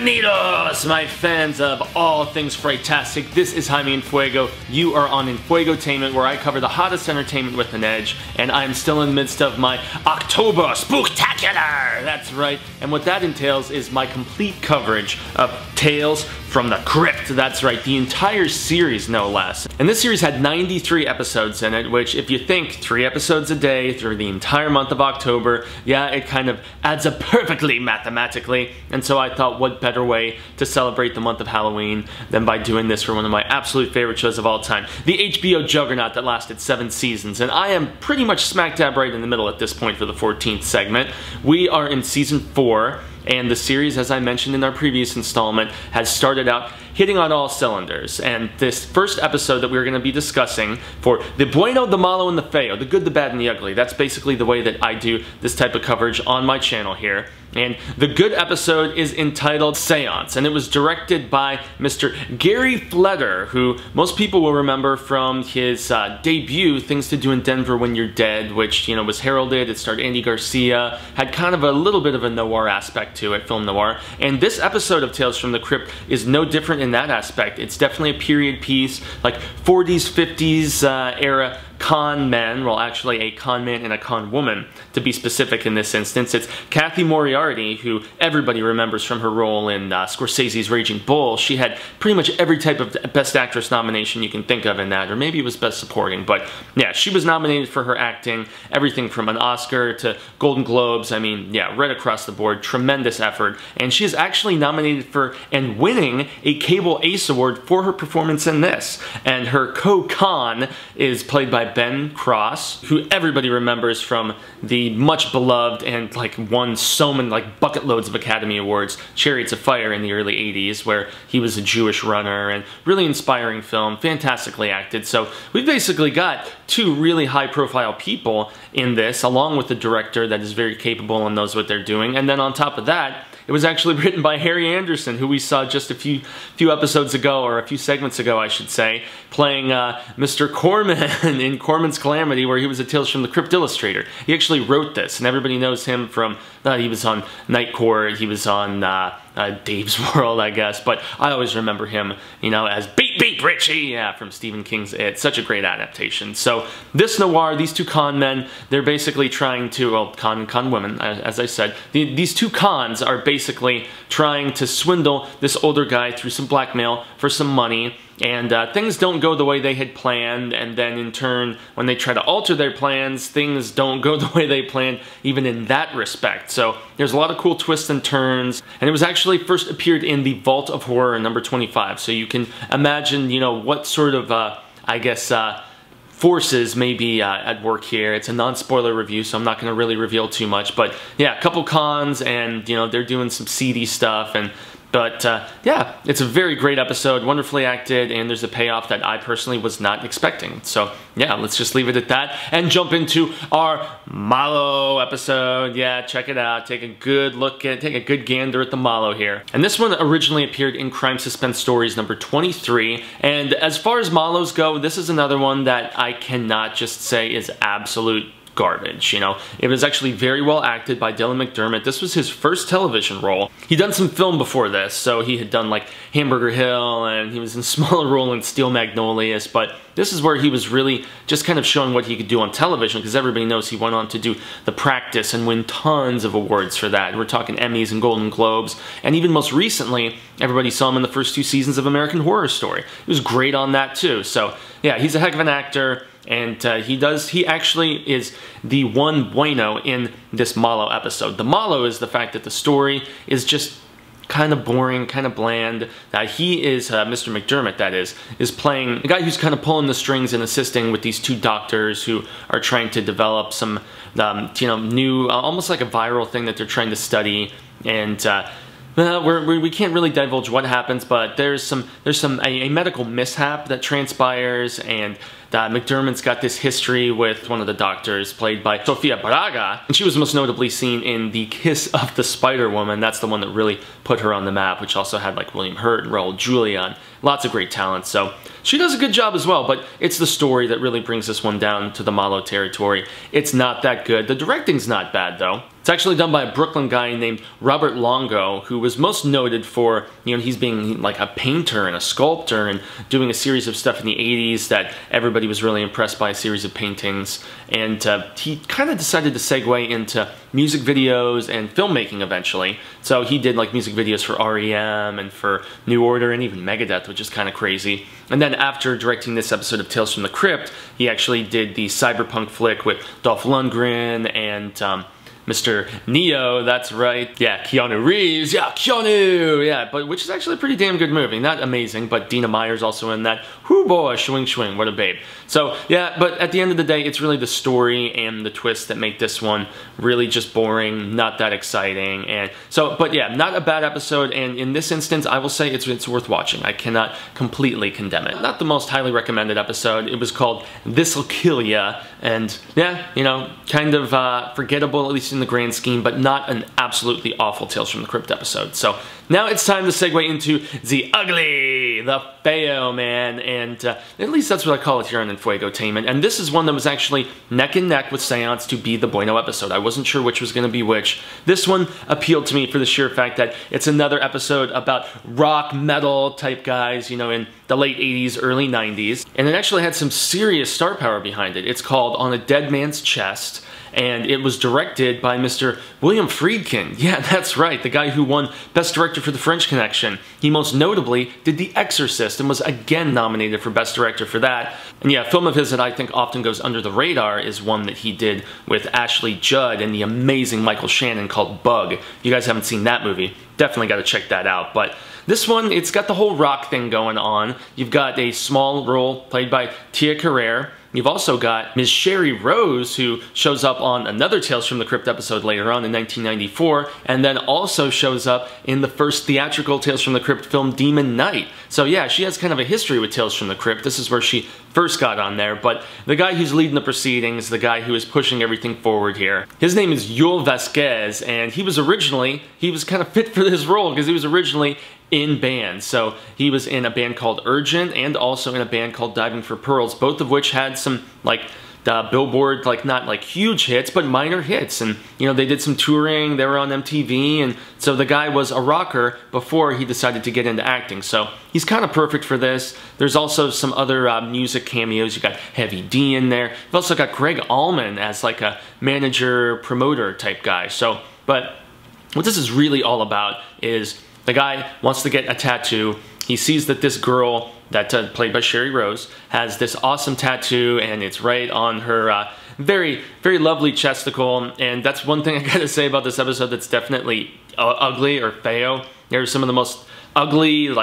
Bienvenidos, my fans of all things frightastic. This is Jaime En Fuego. You are on Enfuegotainment, where I cover the hottest entertainment with an edge, and I'm still in the midst of my October Spooktacular! That's right, and what that entails is my complete coverage of Tales from the Crypt. That's right, the entire series, no less. And this series had 93 episodes in it, which, if you think 3 episodes a day through the entire month of October, yeah, it kind of adds up perfectly mathematically. And so I thought, what better way to celebrate the month of Halloween than by doing this for one of my absolute favorite shows of all time, the HBO juggernaut that lasted 7 seasons. And I am pretty much smack dab right in the middle at this point for the 14th segment. We are in season 4. And the series, as I mentioned in our previous installment, has started out hitting on all cylinders. And this first episode that we're going to be discussing for the Bueno, the Malo, and the Feo, the good, the bad, and the ugly. That's basically the way that I do this type of coverage on my channel here. And the good episode is entitled Seance, and it was directed by Mr. Gary Fleder, who most people will remember from his debut, Things to Do in Denver When You're Dead, which, you know, was heralded. It starred Andy Garcia, had kind of a little bit of a noir aspect to it, film noir. And this episode of Tales from the Crypt is no different in that aspect. It's definitely a period piece, like 40s, 50s era con men, well actually a con man and a con woman to be specific in this instance. It's Kathy Moriarty, who everybody remembers from her role in Scorsese's Raging Bull. She had pretty much every type of Best Actress nomination you can think of in that, or maybe it was Best Supporting, but yeah, she was nominated for her acting, everything from an Oscar to Golden Globes. I mean, yeah, right across the board, tremendous effort, and she is actually nominated for and winning a Cable Ace Award for her performance in this. And her co-con is played by Ben Cross, who everybody remembers from the much beloved and like won so many, like bucket loads of Academy Awards, Chariots of Fire in the early 80s, where he was a Jewish runner, and really inspiring film, fantastically acted. So we've basically got 2 really high profile people in this, along with the director that is very capable and knows what they're doing. And then on top of that, it was actually written by Harry Anderson, who we saw just a few episodes ago, or a few segments ago, I should say, playing Mr. Corman in Corman's Calamity, where he was a Tales from the Crypt illustrator. He actually wrote this, and everybody knows him from, he was on Night Court, he was on Dave's World, I guess, but I always remember him, you know, as Beep Beep Richie, yeah, from Stephen King's It. Such a great adaptation. So this noir, these 2 con men, they're basically trying to, well, con women, as I said, these 2 cons are basically trying to swindle this older guy through some blackmail for some money. And things don't go the way they had planned, and then in turn, when they try to alter their plans, things don't go the way they planned, even in that respect. So there's a lot of cool twists and turns, and it was actually first appeared in the Vault of Horror number 25, so you can imagine, you know, what sort of, I guess, forces may be at work here. It's a non-spoiler review, so I'm not going to really reveal too much, but yeah, a couple cons, and, you know, they're doing some seedy stuff, But yeah, it's a very great episode, wonderfully acted, and there's a payoff that I personally was not expecting. So yeah, let's just leave it at that and jump into our Malo episode. Yeah, check it out. Take a good look at, take a good gander at the Malo here. And this one originally appeared in Crime Suspense Stories number 23. And as far as Malos go, this is another one that I cannot just say is absolute garbage, you know. It was actually very well acted by Dylan McDermott. This was his first television role. He'd done some film before this, so he had done like Hamburger Hill, and he was in a smaller role in Steel Magnolias, but this is where he was really just kind of showing what he could do on television, because everybody knows he went on to do The Practice and win tons of awards for that. We're talking Emmys and Golden Globes, and even most recently, everybody saw him in the first 2 seasons of American Horror Story. He was great on that too, so yeah, he's a heck of an actor. And he actually is the one bueno in this Malo episode. The Malo is the fact that the story is just kind of boring, kind of bland. He is, Mr. McDermott, that is playing a guy who's kind of pulling the strings and assisting with these 2 doctors who are trying to develop some, you know, new, almost like a viral thing that they're trying to study. And we can't really divulge what happens, but there's a medical mishap that transpires, and McDermott's got this history with one of the doctors, played by Sofia Braga, and she was most notably seen in The Kiss of the Spider-Woman. That's the one that really put her on the map, which also had like William Hurt and Raul Julia, lots of great talent. So she does a good job as well, but it's the story that really brings this one down to the MALO territory. It's not that good. The directing's not bad though. It's actually done by a Brooklyn guy named Robert Longo, who was most noted for, he's being like a painter and a sculptor and doing a series of stuff in the 80s that everybody was really impressed by, a series of paintings. And he kind of decided to segue into music videos and filmmaking eventually. So he did like music videos for REM and for New Order and even Megadeth, which is kind of crazy. And then after directing this episode of Tales from the Crypt, he actually did the cyberpunk flick with Dolph Lundgren and Mr. Neo, that's right. Yeah, Keanu Reeves. Yeah, Keanu! Yeah, but which is actually a pretty damn good movie. Not amazing, but Dina Meyer's also in that. Whoo boy, swing swing, what a babe. So, yeah, but at the end of the day, it's really the story and the twists that make this one really just boring, not that exciting. And so, but yeah, not a bad episode, and in this instance, I will say it's worth watching. I cannot completely condemn it. Not the most highly recommended episode. It was called This'll Kill Ya, and yeah, kind of forgettable, at least in the grand scheme, but not an absolutely awful Tales from the Crypt episode. So now it's time to segue into the ugly, the feo, man, and at least that's what I call it here on Enfuegotainment. And this is one that was actually neck and neck with Seance to be the Bueno episode. I wasn't sure which was going to be which. This one appealed to me for the sheer fact that it's another episode about rock, metal type guys, in the late 80s, early 90s. And it actually had some serious star power behind it. It's called On a Dead Man's Chest, and it was directed by Mr. William Friedkin. Yeah, that's right, the guy who won Best Director for The French Connection. He most notably did The Exorcist and was again nominated for Best Director for that. And yeah, a film of his that I think often goes under the radar is one that he did with Ashley Judd and the amazing Michael Shannon called Bug. If you guys haven't seen that movie, definitely got to check that out. But this one, it's got the whole rock thing going on. You've got a small role played by Tia Carrere. You've also got Ms. Sherry Rose, who shows up on another Tales from the Crypt episode later on in 1994, and then also shows up in the first theatrical Tales from the Crypt film, Demon Knight. So yeah, she has kind of a history with Tales from the Crypt. This is where she first got on there, but the guy who's leading the proceedings, the guy who is pushing everything forward here, his name is Yul Vasquez, and he was kind of fit for this role because he was originally in bands. So he was in a band called Urgent and also in a band called Diving for Pearls, both of which had some Billboard, not huge hits, but minor hits. And they did some touring, they were on MTV, and so the guy was a rocker before he decided to get into acting. So he's kind of perfect for this. There's also some other music cameos. You got Heavy D in there. You've also got Greg Allman as like a manager, promoter type guy. So, but what this is really all about is the guy wants to get a tattoo. He sees that this girl, played by Sherry Rose, has this awesome tattoo, and it's right on her very, very lovely chesticle. And that's one thing I gotta say about this episode that's definitely ugly or feo. There's some of the most ugly,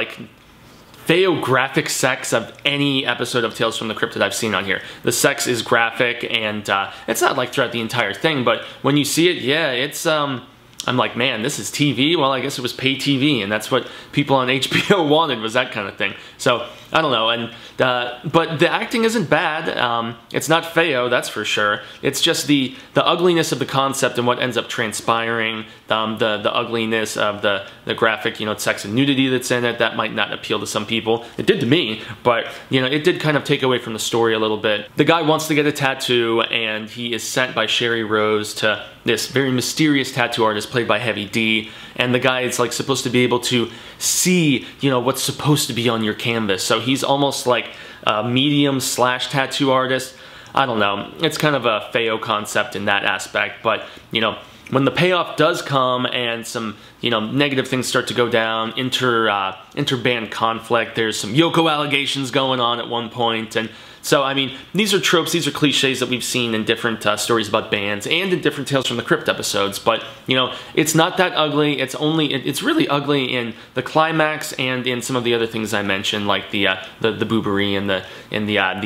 feo graphic sex of any episode of Tales from the Crypt that I've seen on here. The sex is graphic, and it's not throughout the entire thing, but when you see it, yeah, it's I'm like, man, this is TV? Well, I guess it was pay TV, and that's what people on HBO wanted, was that kind of thing. So, I don't know, and but the acting isn't bad. It's not feo, that's for sure. It's just the ugliness of the concept and what ends up transpiring, the ugliness of the graphic, sex and nudity that's in it. That might not appeal to some people. It did to me, but it did kind of take away from the story a little bit. The guy wants to get a tattoo, and he is sent by Sherry Rose to this very mysterious tattoo artist played by Heavy D, and the guy is supposed to be able to see, what's supposed to be on your canvas. So he's almost like a medium / tattoo artist. I don't know. It's kind of a feo concept in that aspect, but when the payoff does come and some negative things start to go down, inter-band conflict, there's some Yoko allegations going on at one point, and so, I mean, these are tropes, these are cliches that we've seen in different stories about bands and in different Tales from the Crypt episodes, but, it's not that ugly. It's really ugly in the climax and in some of the other things I mentioned, like the boobery and the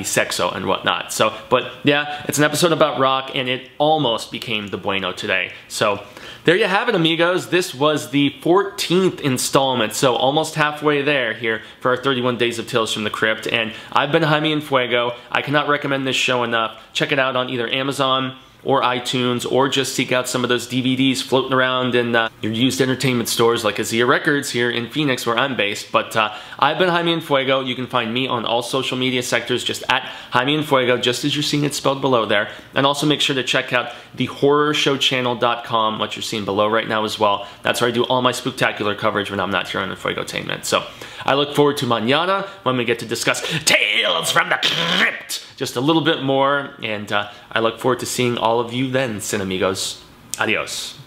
sexo and whatnot. So, but yeah, it's an episode about rock, and it almost became the Bueno today. So, There you have it, amigos. This was the 14th installment, so almost halfway there here for our 31 Days of Tales from the Crypt. And I've been Jaime En Fuego. I cannot recommend this show enough. Check it out on either Amazon or iTunes, or just seek out some of those DVDs floating around in your used entertainment stores like Azia Records here in Phoenix, where I'm based. But I've been Jaime En Fuego. You can find me on all social media sectors, just at Jaime En Fuego, just as you're seeing it spelled below there. And also make sure to check out thehorrorshowchannel.com, what you're seeing below right now as well. That's where I do all my spooktacular coverage when I'm not here on Enfuegotainment. So I look forward to mañana when we get to discuss Tales from the Crypt just a little bit more, and I look forward to seeing all of you then, Cinemigos. Adios.